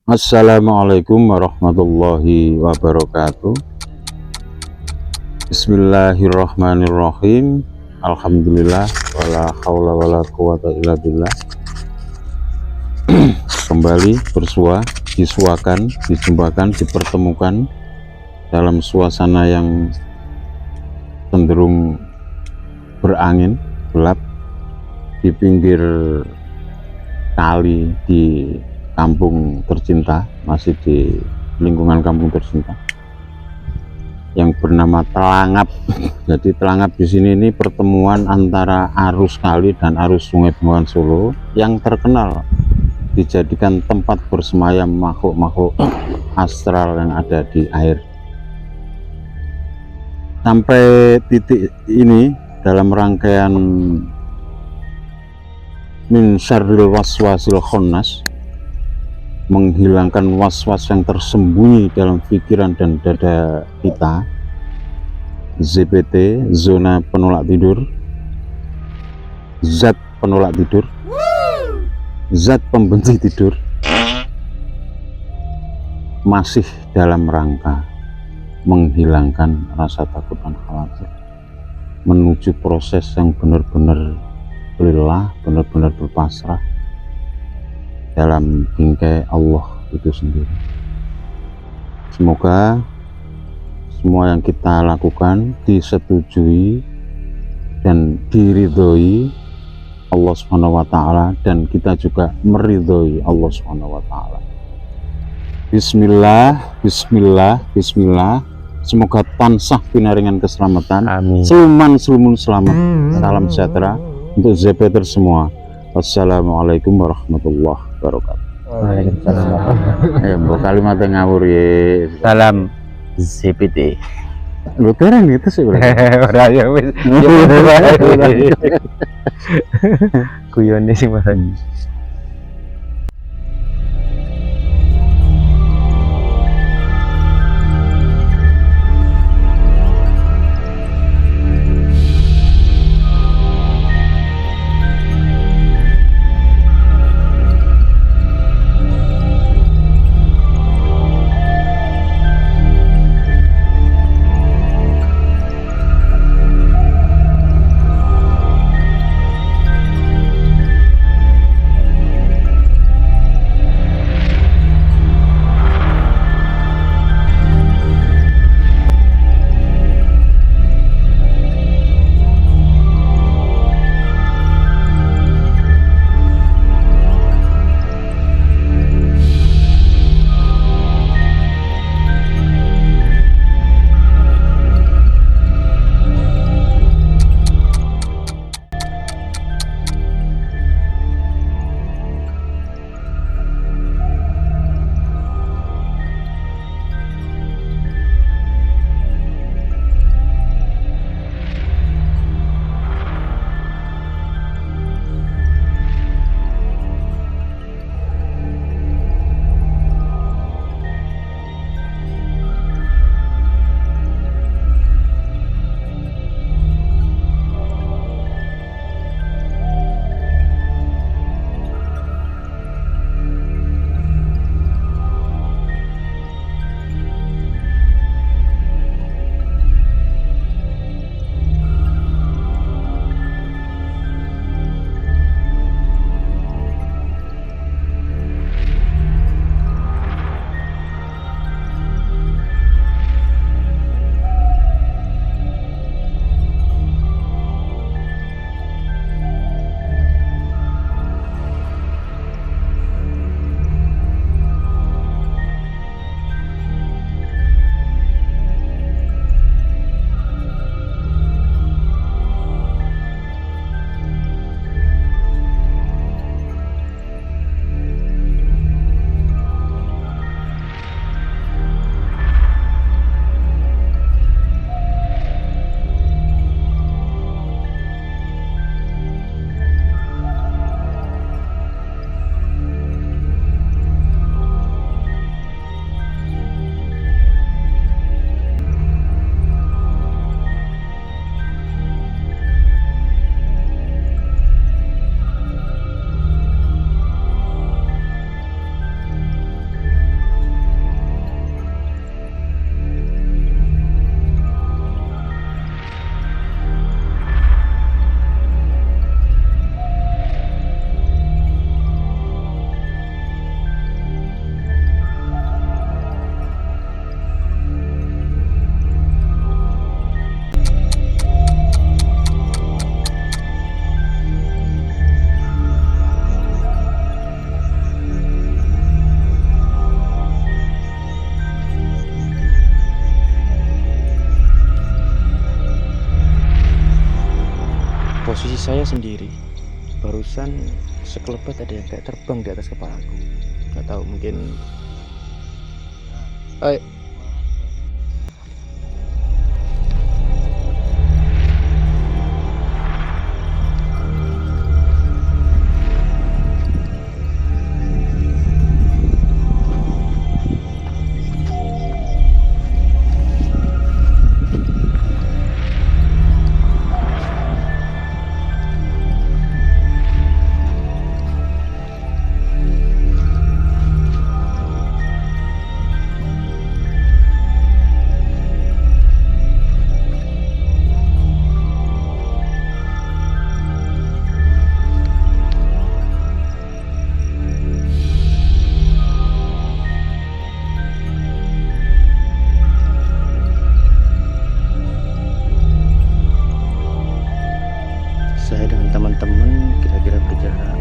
Assalamualaikum warahmatullahi wabarakatuh. Bismillahirrahmanirrahim. Alhamdulillah wala haula wala quwata illa billah. Kembali disuakan, dijumpakan, dipertemukan dalam suasana yang cenderung berangin, gelap di pinggir kali di kampung tercinta, masih di lingkungan kampung tercinta yang bernama Telangap. Jadi Telangap di sini ini pertemuan antara arus kali dan arus Sungai Bengawan Solo yang terkenal dijadikan tempat bersemayam makhluk-makhluk astral yang ada di air. Sampai titik ini dalam rangkaian min syarril waswasil khannas, menghilangkan was-was yang tersembunyi dalam pikiran dan dada kita. ZPT, zona penolak tidur, zat penolak tidur, zat pembenci tidur, masih dalam rangka menghilangkan rasa takut dan khawatir, menuju proses yang benar-benar lillah, benar-benar berpasrah dalam bingkai Allah itu sendiri. Semoga semua yang kita lakukan disetujui dan diridhoi Allah Subhanahu wa Ta'ala, dan kita juga meridhoi Allah Subhanahu wa Ta'ala. Bismillah, bismillah, bismillah. Semoga tansah pinaringan keselamatan. Amin. Selumun selamat. Salam sejahtera untuk ZPT semua. Wassalamualaikum warahmatullahi wabarakatuh. Waalaikumsalam. Kalimat yang ngawur ya. Salam ZPT. Lu keren gitu sih bro. Ora ya wis. Kuyone sing masan. barusan sekelebat ada yang kayak terbang di atas kepalaku. Nggak tahu, mungkin saya dengan teman-teman kira-kira berjarak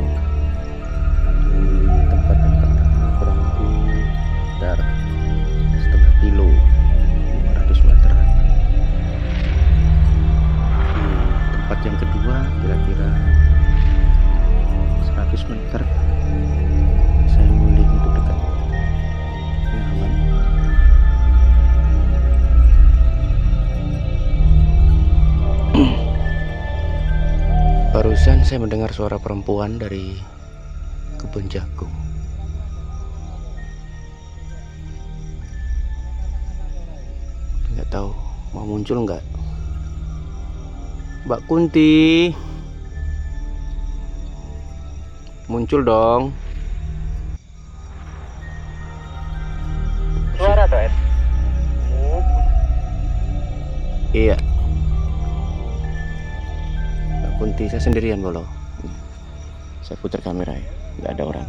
di tempat yang pertama kurang lebih sekitar setengah kilo, 500 meteran. Di tempat yang kedua kira-kira 100 meter. Saya memilih untuk dekat, nyaman. Barusan saya mendengar suara perempuan dari kebun jagung. Nggak tahu mau muncul nggak. Mbak Kunti, muncul dong. Suara tuh, Ed. Iya. Kunti, saya sendirian bolo. Saya putar kamera ya, nggak ada orang,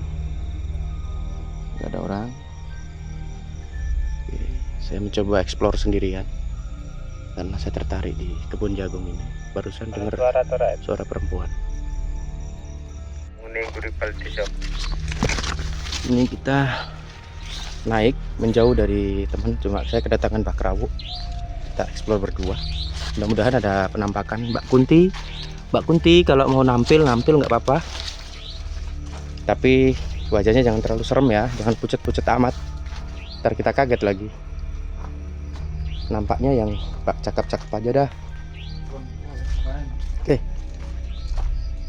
nggak ada orang. Oke, saya mencoba explore sendirian karena saya tertarik di kebun jagung ini. Barusan dengar suara perempuan. Ini kita naik menjauh dari teman, cuma saya kedatangan Bakrawu. Kita explore berdua. Mudah-mudahan ada penampakan Mbak Kunti. Mbak Kunti kalau mau nampil nggak apa-apa, tapi wajahnya jangan terlalu serem ya, jangan pucet-pucet amat, ntar kita kaget lagi. Nampaknya yang Pak cakep-cakep aja dah. Oke,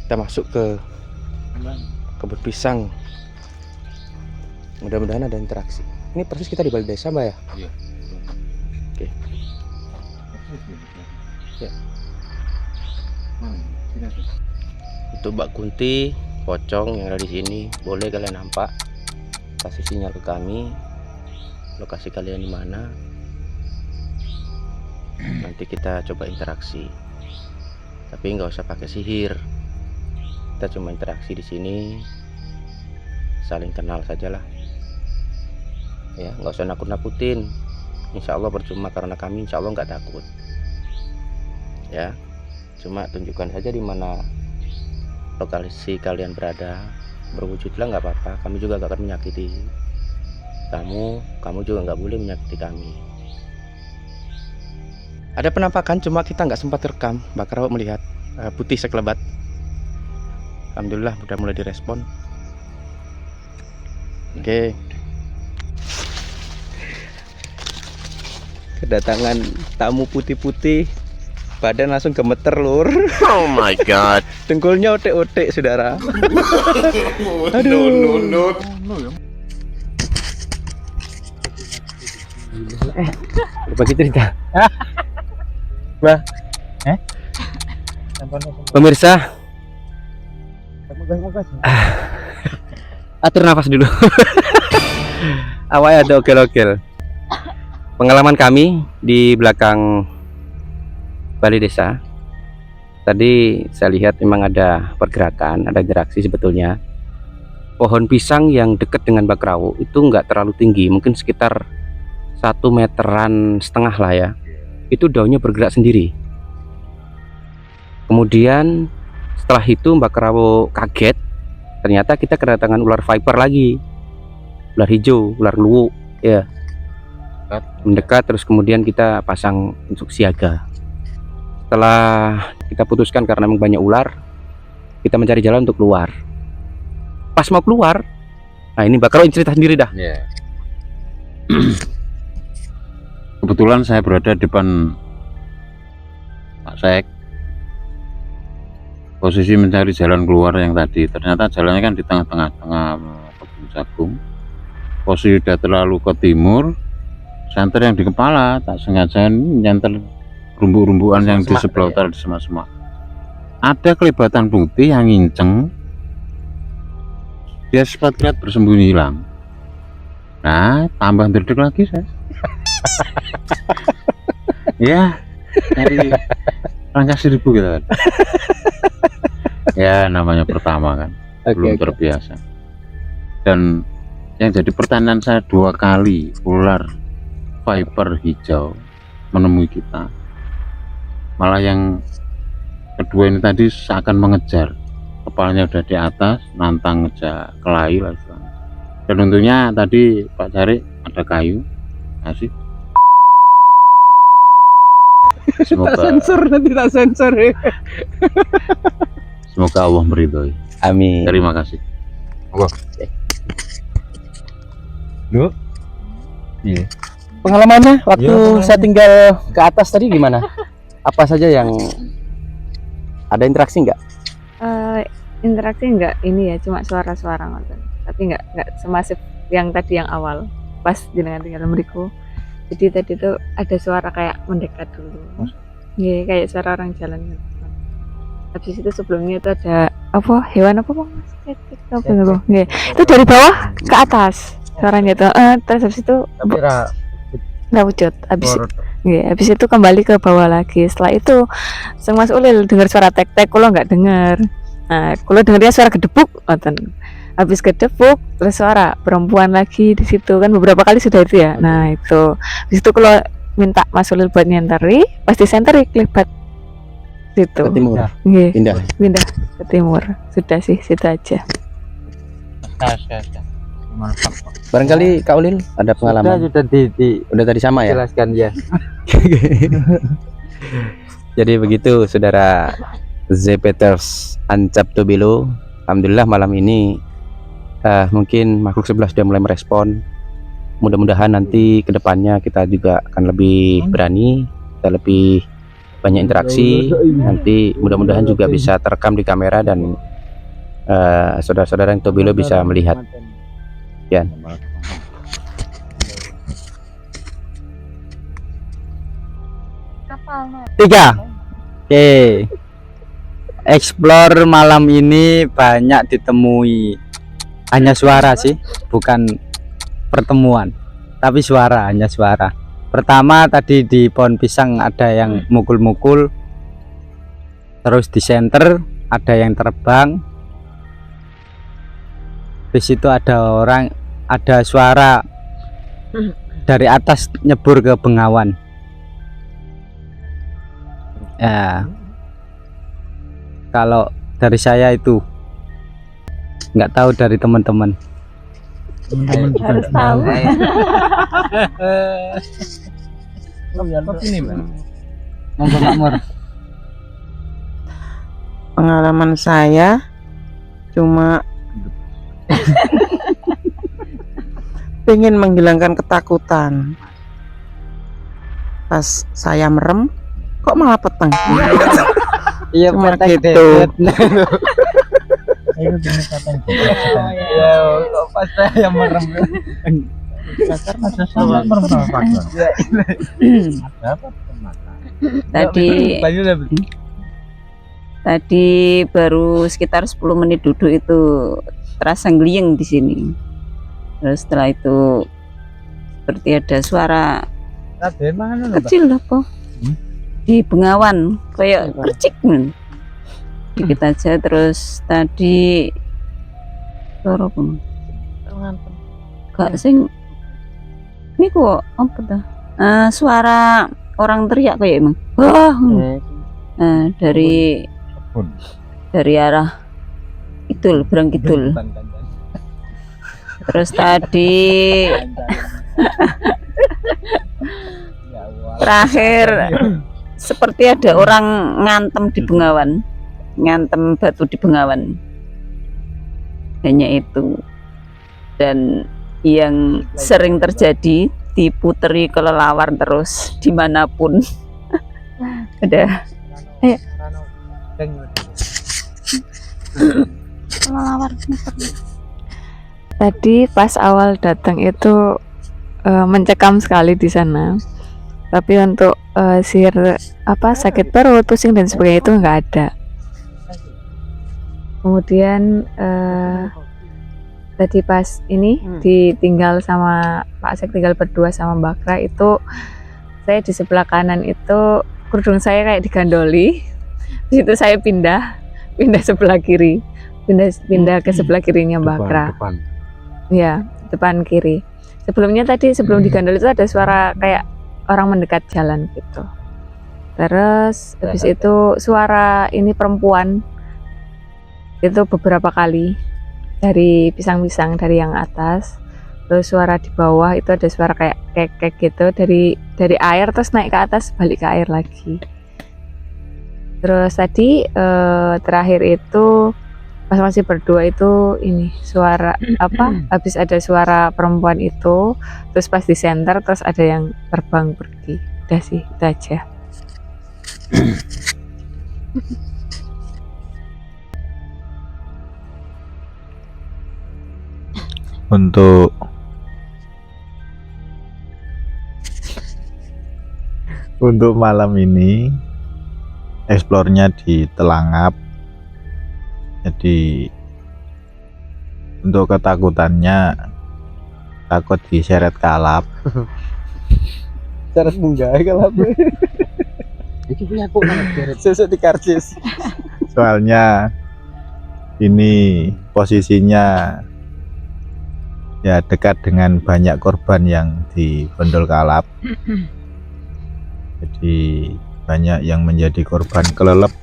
kita masuk ke kebun pisang. Mudah-mudahan ada interaksi. Ini persis kita di balai desa, Mbak ya? Iya. Oke. Ya. Itu Mbak Kunti, pocong yang ada di sini, boleh kalian nampak, kasih sinyal ke kami, lokasi kalian di mana. Nanti kita coba interaksi, tapi nggak usah pakai sihir. Kita cuma interaksi di sini, saling kenal sajalah. Ya, nggak usah nakut-nakutin. Insya Allah percuma karena kami insya Allah nggak takut. Ya. Cuma tunjukkan saja di mana lokasi kalian berada, berwujudlah nggak apa-apa. Kami juga gak akan menyakiti kamu juga nggak boleh menyakiti kami. Ada penampakan, cuma kita nggak sempat rekam. Mbak Krawu melihat putih sekelebat. Alhamdulillah udah mulai direspon. Oke. Kedatangan tamu putih-putih. Badan langsung gemeter lur. Oh my god. Dengkulnya otek-otek saudara. Aduh. No. Berbagi cerita. Bah. Pemirsa. Atur nafas dulu. Awalnya ada okel-okel. Pengalaman kami di belakang balai desa. Tadi saya lihat memang ada pergerakan, ada interaksi sebetulnya. Pohon pisang yang dekat dengan Bakrawu itu nggak terlalu tinggi, mungkin sekitar 1,5 meteran lah ya. Itu daunnya bergerak sendiri. Kemudian setelah itu Bakrawu kaget, ternyata kita kedatangan ular viper lagi, ular hijau, ular luwu, ya. Mendekat, terus kemudian kita pasang untuk siaga. Setelah kita putuskan karena memang banyak ular, kita mencari jalan untuk keluar. Pas mau keluar, nah ini Mbak Karo cerita sendiri dah. Kebetulan saya berada di depan Pak Sek, posisi mencari jalan keluar yang tadi. Ternyata jalannya kan di tengah-tengah kebun jagung. Posisi sudah terlalu ke timur, senter yang di kepala tak sengaja nyantel rumbu-rumbuan yang di sebelah utara di semak-semak. Ada kelibatan putih yang nginceng, dia sempat lihat bersembunyi hilang. Nah, tambah berdek lagi saya. Ya, nyari langkah 1000 gitu kan. Ya, namanya pertama kan, belum terbiasa. Dan yang jadi pertanyaan saya 2 kali ular viper hijau menemui kita. Malah yang kedua ini tadi seakan mengejar, kepalanya udah di atas, nantang ngejar kelahi lah istilahnya. Dan untungnya tadi Pak Cari ada kayu, asik. Semoga nanti tak sensor. Semoga Allah meridhoi. Amin. Terima kasih. Loh. Iya. Pengalamannya waktu saya tinggal ke atas tadi gimana? Apa saja yang ada interaksi nggak? Interaksi enggak, ini ya cuma suara-suara ngoten. Tapi enggak semasif yang tadi yang awal pas jenengan tinggal mriku. Jadi tadi tuh ada suara kayak mendekat dulu. Iya, kayak suara orang jalan. Habis itu sebelumnya itu ada apa? Hewan apa Bang? Nggih. Itu dari bawah ke atas suaranya tuh. Terus habis itu nggak wujud. Habis itu kembali ke bawah lagi. Setelah itu sang Mas Ulil dengar suara tek-tek, kalau nggak dengar. Nah, kalau dengarnya suara gedebuk, ngoten. Habis gedebuk, terus suara perempuan lagi di situ kan beberapa kali sudah itu ya. Nah itu, habis itu kalau minta Mas Ulil buat nyenteri, pasti senteri kelibat situ. Ke timur. Pindah ke timur. Sudah sih, situ aja. Barangkali Kak Ulil ada pengalaman. Udah tadi sama ya. Jelaskan ya. Jadi begitu saudara Zepeters Ancap Tobelo. Alhamdulillah malam ini mungkin makhluk 11 sudah mulai merespon. Mudah-mudahan nanti kedepannya kita juga akan lebih berani, kita lebih banyak interaksi. Nanti mudah-mudahan juga bisa terekam di kamera dan saudara-saudara yang Tobelo bisa melihat. Yan. Tiga. Oke. Explore malam ini banyak ditemui hanya suara sih, bukan pertemuan, tapi suara, hanya suara. Pertama tadi di pohon pisang ada yang mukul-mukul, terus di center ada yang terbang. Di situ ada orang, ada suara dari atas nyebur ke Bengawan. Ya. Kalau dari saya itu nggak tahu dari teman-teman. Harus tahu. Pengalaman saya cuma pengen menghilangkan ketakutan. Pas saya merem, kok malah peteng. Iya, cuma gitu. Ya, kok pas saya merem. Tadi baru sekitar 10 menit duduk itu terasa ngeliyeng di sini. Terus setelah itu seperti ada suara kecil apa di Bengawan kayak kercik dikit aja. Terus tadi suara pun gak sing ini kok apa dah suara orang teriak kayak emang wah dari arah Kidul, Berang Kidul. Terus tadi terakhir seperti ada orang ngantem di Bengawan. ngantem batu di Bengawan. Hanya itu. Dan yang sering terjadi diputeri kelelawar terus dimanapun. Udah. Ayo. Kelelawar. Tadi pas awal datang itu mencekam sekali di sana. Tapi untuk sihir sakit perut, pusing dan sebagainya itu nggak ada. Kemudian tadi pas ini ditinggal sama Pak Sek, tinggal berdua sama Mbak Kra, itu saya di sebelah kanan itu kerudung saya kayak digandoli. Di situ saya pindah sebelah kiri, pindah ke sebelah kirinya Mbak Kra. Ya, depan kiri. Sebelumnya tadi sebelum digandol itu ada suara kayak orang mendekat jalan gitu. Terus habis itu suara ini perempuan itu beberapa kali dari pisang-pisang dari yang atas. Terus suara di bawah itu ada suara kayak kek gitu dari air terus naik ke atas balik ke air lagi. Terus tadi terakhir itu pas masih berdua itu ini suara habis ada suara perempuan itu, terus pas di center terus ada yang terbang pergi. Udah sih, itu aja. Untuk malam ini eksplornya di Telangap. Jadi untuk ketakutannya takut diseret kalap. Seret munggah kalap. Iki punya aku sesuk dikarcis. Soalnya ini posisinya ya dekat dengan banyak korban yang digondol kalap. Jadi banyak yang menjadi korban kelelep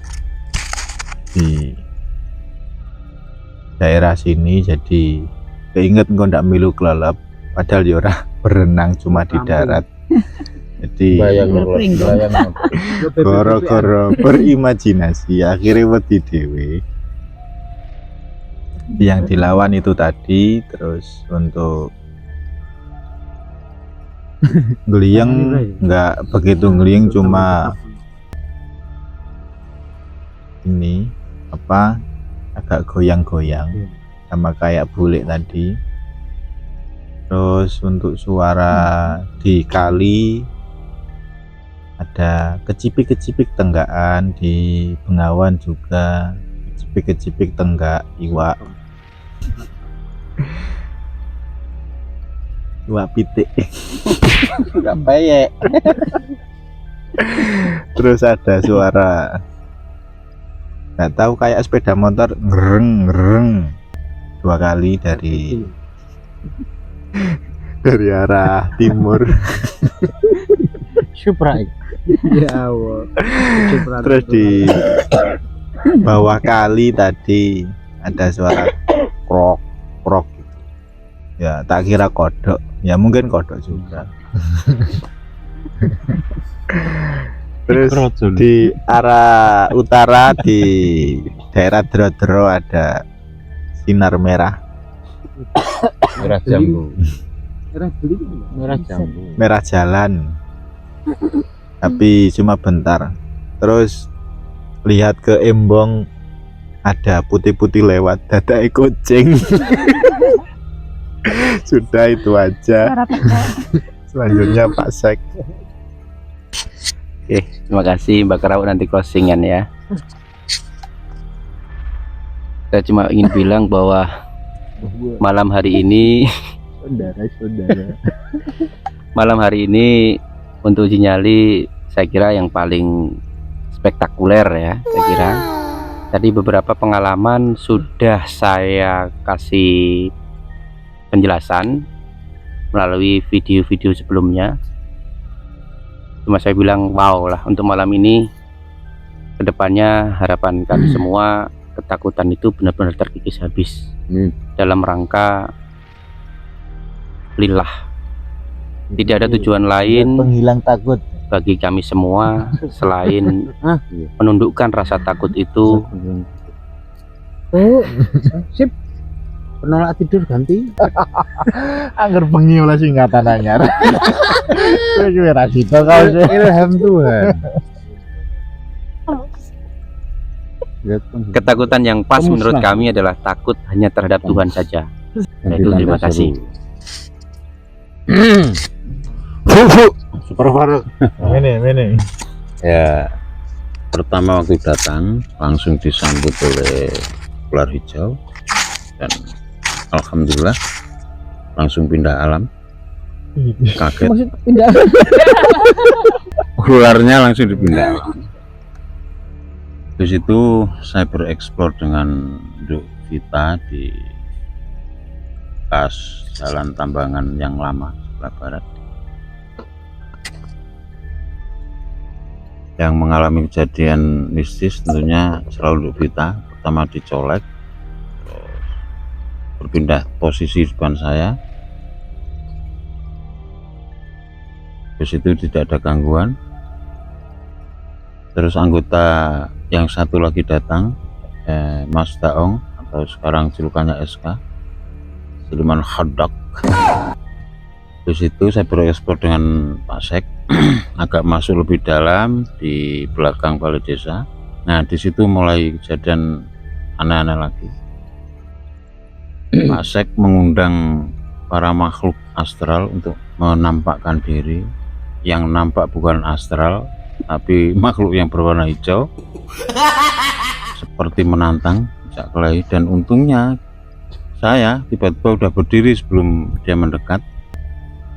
di daerah sini. Jadi keinget engkau ndak milu kelelep padahal ya ora berenang cuma di darat. Jadi goro-goro berimajinasi akhirnya wedi dhewe. Yang dilawan itu tadi. Terus untuk gliyeng nggak begitu gliyeng, cuma ini agak goyang-goyang sama kayak bule tadi. Terus untuk suara di kali ada kecipik-kecipik tenggaan, di Bengawan juga kecipik-kecipik tenggak iwak pitik nggak peyek. Terus ada suara nggak tahu kayak sepeda motor ngereng 2 kali dari arah timur. Supra. Ya Allah. Terus di bawah kali tadi ada suara krok gitu. Ya tak kira kodok, ya mungkin kodok juga. Terus di arah utara di daerah Dro-Dro ada sinar merah jambu. merah jalan, tapi cuma bentar. Terus lihat ke embong ada putih-putih lewat, dadai kucing. Sudah itu aja. Selanjutnya Pak Sek. Oke, terima kasih Mbak Kra, nanti closingan ya. Saya cuma ingin bilang bahwa malam hari ini malam hari ini untuk uji nyali saya kira yang paling spektakuler ya. Saya kira tadi beberapa pengalaman sudah saya kasih penjelasan melalui video-video sebelumnya. Cuma saya bilang wow lah, untuk malam ini kedepannya harapan kami semua ketakutan itu benar-benar terkikis habis dalam rangka lillah. Tidak ada tujuan lain, penghilang takut. bagi kami semua selain menundukkan rasa takut itu, Sip. Penolak tidur ganti. Angger bengi oleh singkatan anyar. Kowe ki ora sida kau ilham Tuhan. ketakutan yang pas menurut kami adalah takut hanya terhadap Tuhan saja. Terima kasih. Super Faruk. Mene. Ya, pertama waktu datang langsung disambut oleh ular hijau dan alhamdulillah langsung pindah alam. Kaget. Ularnya langsung dipindah alam. Di situ saya bereksplor dengan Nduk Vita di bekas jalan tambangan yang lama sebelah barat. Yang mengalami kejadian mistis tentunya selalu Nduk Vita. Pertama dicolek, terus berpindah posisi di depan saya. Di situ tidak ada gangguan. Terus anggota yang satu lagi datang, Mas Daong atau sekarang julukannya SK, Sulaiman Khadak. Di situ saya bereksplor dengan Pak Sek, agak masuk lebih dalam di belakang balai desa. Nah, di situ mulai kejadian aneh-aneh lagi. Pak Sek mengundang para makhluk astral untuk menampakkan diri. Yang nampak bukan astral, tapi makhluk yang berwarna hijau, seperti menantang jak kelahi. Dan untungnya saya tiba-tiba udah berdiri sebelum dia mendekat.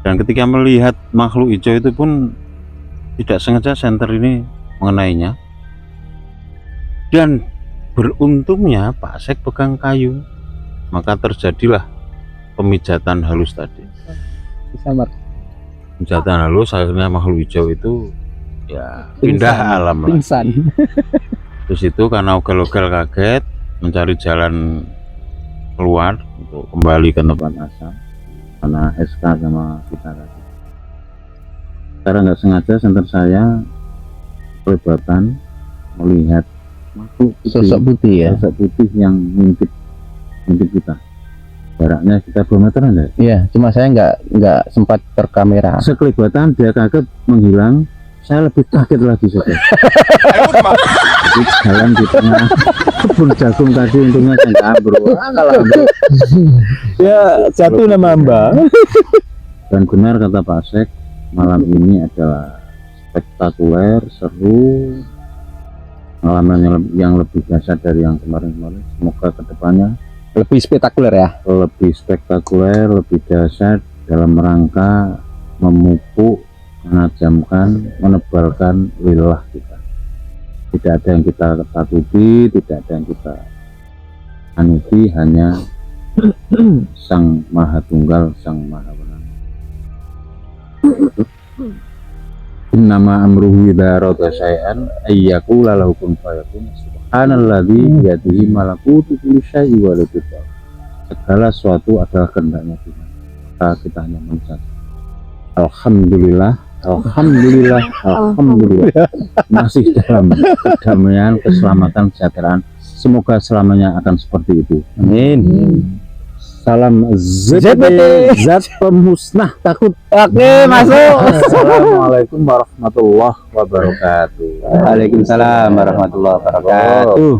Dan ketika melihat makhluk hijau itu pun tidak sengaja senter ini mengenainya. Dan beruntungnya Pak Sek pegang kayu, maka terjadilah pemijatan halus tadi. Pemijatan halus, akhirnya makhluk hijau itu ya pindah alam lah. Terus itu karena ugal-ugal kaget mencari jalan keluar untuk kembali ke tempat asal, karena SK sama kita tadi. Secara nggak sengaja senter saya kelebatan melihat makhluk Sosok putih ya. sosok putih yang mengintip kita. Jaraknya kita 2 meteran ya. Iya, cuma saya nggak sempat terkamera. Sekelibatan dia kaget menghilang, saya lebih kaget lagi saudara. Jadi jalan di tengah kebun jagung tadi, untungnya saya nggak ambruk. Kalau ambruk Ya, jatuh nama Mbak. dan benar kata Pak Sek, malam ini adalah spektakuler, seru, pengalaman yang lebih dahsyat dari yang kemarin-kemarin. Semoga kedepannya Lebih spektakuler ya. lebih spektakuler, lebih dahsyat dalam rangka memupuk, menajamkan, menebalkan wilayah kita. Tidak ada yang kita takuti, tidak ada yang kita anuti, hanya Sang Maha Tunggal, Sang Maha Wenang. Innama amruhu idza arada syai'an ayyaqula lahu kun fayakun. Subhanalladzi biyadihi malakutu kulli syai'in wa la yudrak. Segala sesuatu adalah kehendaknya Tuhan. Maka kita hanya mengucap alhamdulillah, alhamdulillah, alhamdulillah. Masih dalam kedamaian, keselamatan, kesejahteraan. Semoga selamanya akan seperti itu. Amin. Salam ZBT, zat pemusnah takut. Oke, masuk. Assalamualaikum warahmatullahi wabarakatuh. Waalaikumsalam warahmatullahi wabarakatuh.